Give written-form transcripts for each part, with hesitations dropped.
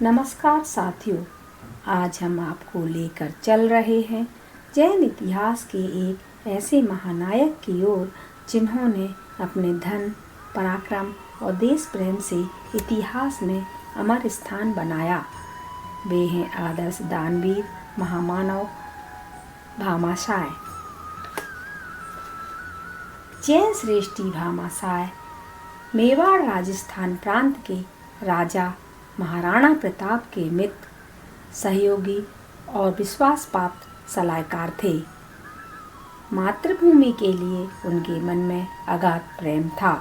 नमस्कार साथियों, आज हम आपको लेकर चल रहे हैं जैन इतिहास के एक ऐसे महानायक की ओर जिन्होंने अपने धन, पराक्रम और देश प्रेम से इतिहास में अमर स्थान बनाया। वे हैं आदर्श दानवीर महामानव भामाशाय। जैन श्रेष्ठी भामाशाय मेवाड़ राजस्थान प्रांत के राजा महाराणा प्रताप के मित्र, सहयोगी और विश्वास पात्र सलाहकार थे। मातृभूमि के लिए उनके मन में अगाध प्रेम था।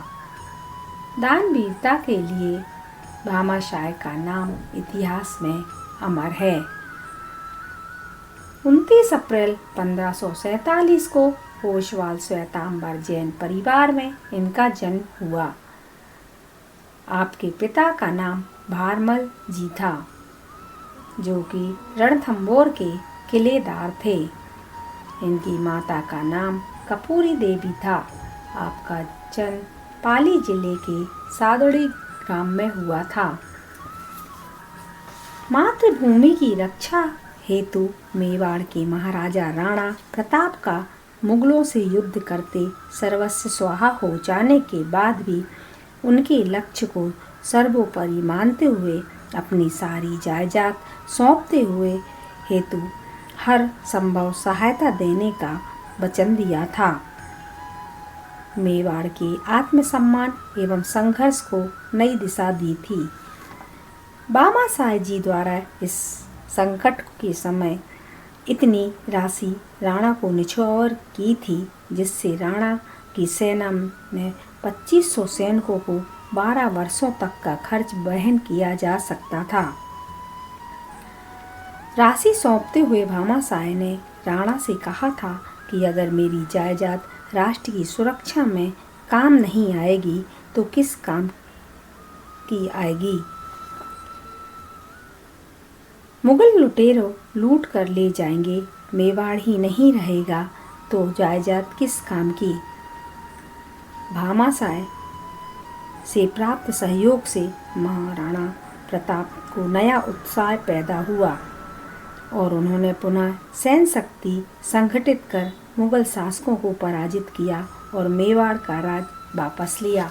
दानवीरता के लिए भामाशाय का नाम इतिहास में अमर है। 29 अप्रैल 1547 को पोशवाल श्वेतांबर जैन परिवार में इनका जन्म हुआ। आपके पिता का नाम भारमल जी था, जो कि रणथंभौर के किलेदार थे। इनकी माता का नाम कपूरी देवी था। आपका जन्म पाली जिले के सादड़ी ग्राम में हुआ था। मातृभूमि की रक्षा हेतु मेवाड़ के महाराजा राणा प्रताप का मुगलों से युद्ध करते सर्वस्व स्वाहा हो जाने के बाद भी उनके लक्ष्य को सर्वोपरि मानते हुए अपनी सारी जायदाद सौंपते हुए हेतु हर संभव सहायता देने का वचन दिया था। मेवाड़ के आत्मसम्मान एवं संघर्ष को नई दिशा दी थी। भामाशाय जी द्वारा इस संकट के समय इतनी राशि राणा को निछावर की थी, जिससे राणा की सेना में 2500 सैनिकों को 12 वर्षों तक का खर्च वहन किया जा सकता था। राशि सौंपते हुए भामाशाय ने राणा से कहा था कि अगर मेरी जायदाद राष्ट्र की सुरक्षा में काम नहीं आएगी तो किस काम की आएगी। मुगल लुटेरों लूट कर ले जाएंगे, मेवाड़ ही नहीं रहेगा तो जायदाद किस काम की। भामाशाय से प्राप्त सहयोग से महाराणा प्रताप को नया उत्साह पैदा हुआ और उन्होंने पुनः सैन्य शक्ति संगठित कर मुगल शासकों को पराजित किया और मेवाड़ का राज वापस लिया।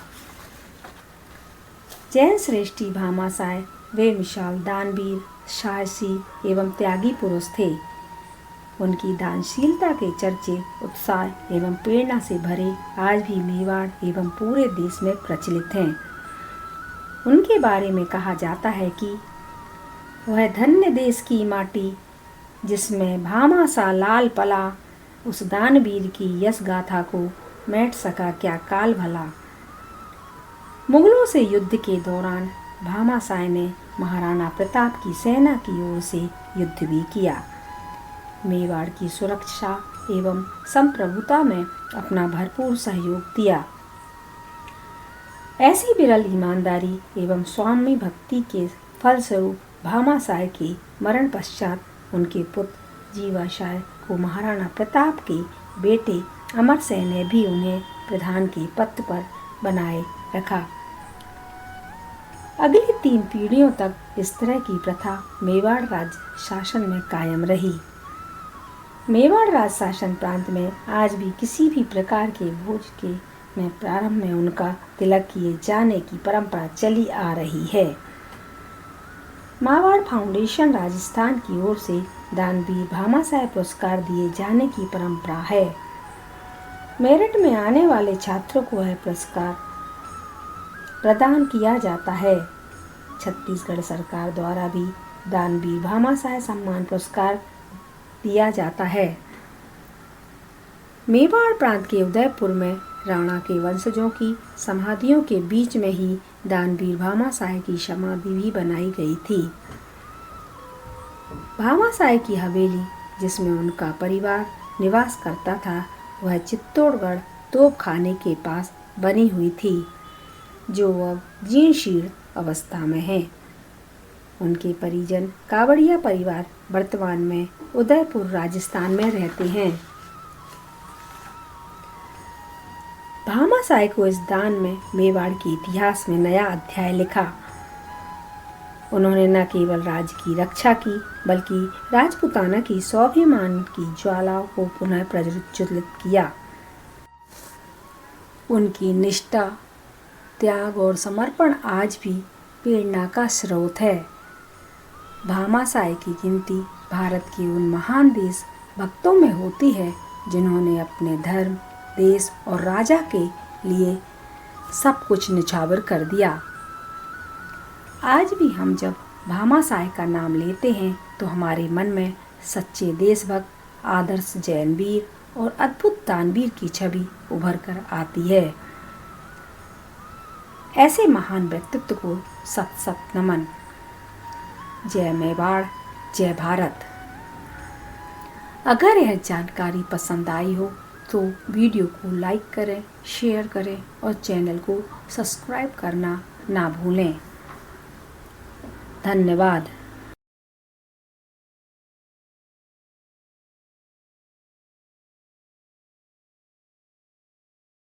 जैन श्रेष्ठी भामाशाय वे विशाल दानवीर, साहसी एवं त्यागी पुरुष थे। उनकी दानशीलता के चर्चे उत्साह एवं प्रेरणा से भरे आज भी मेवाड़ एवं पूरे देश में प्रचलित हैं। उनके बारे में कहा जाता है कि वह धन्य देश की माटी जिसमें भामाशाह लाल पला, उस दानवीर की यश गाथा को मैट सका क्या काल भला। मुगलों से युद्ध के दौरान भामाशाय ने महाराणा प्रताप की सेना की ओर से युद्ध भी किया। मेवाड़ की सुरक्षा एवं संप्रभुता में अपना भरपूर सहयोग दिया। ऐसी विरल ईमानदारी एवं स्वामी भक्ति के फलस्वरूप भामाशाय के मरण पश्चात उनके पुत्र जीवाशाय को महाराणा प्रताप के बेटे अमरसेन ने भी उन्हें प्रधान के पद पर बनाए रखा। अगली 3 पीढ़ियों तक इस तरह की प्रथा मेवाड़ राज्य शासन में कायम रही। मेवाड़ राज शासन प्रांत में आज भी किसी भी प्रकार के भोज के में प्रारंभ में उनका तिलक किए जाने की परंपरा चली आ रही है। मारवाड़ फाउंडेशन राजस्थान की ओर से दानवीर भामाशाय पुरस्कार दिए जाने की परंपरा है। मेरिट में आने वाले छात्रों को यह पुरस्कार प्रदान किया जाता है। छत्तीसगढ़ सरकार द्वारा भी दानवीर भामाशाय सम्मान पुरस्कार दिया जाता है। मेवाड़ प्रांत के उदयपुर में राणा के वंशजों की समाधियों के बीच में ही दानवीर भामाशाय की समाधि भी बनाई गई थी। भामाशाय की हवेली जिसमें उनका परिवार निवास करता था, वह चित्तौड़गढ़ तोपखाने के पास बनी हुई थी, जो अब जीर्ण शीर्ण अवस्था में है। उनके परिजन कावड़िया परिवार वर्तमान में उदयपुर राजस्थान में रहते हैं। भामाशाय को इस दान में मेवाड़ के इतिहास में नया अध्याय लिखा। उन्होंने न केवल राज्य की रक्षा की बल्कि राजपूताना की स्वाभिमान की ज्वाला को पुनः प्रज्वलित किया। उनकी निष्ठा, त्याग और समर्पण आज भी प्रेरणा का स्रोत है। भामाशाह की गिनती भारत के उन महान देश भक्तों में होती है जिन्होंने अपने धर्म, देश और राजा के लिए सब कुछ निछावर कर दिया। आज भी हम जब भामाशाह का नाम लेते हैं तो हमारे मन में सच्चे देशभक्त, आदर्श जैन वीर और अद्भुत दानवीर की छवि उभर कर आती है। ऐसे महान व्यक्तित्व को सत सत नमन। जय मेवाड़, जय भारत। अगर यह जानकारी पसंद आई हो तो वीडियो को लाइक करें, शेयर करें और चैनल को सब्सक्राइब करना ना भूलें। धन्यवाद।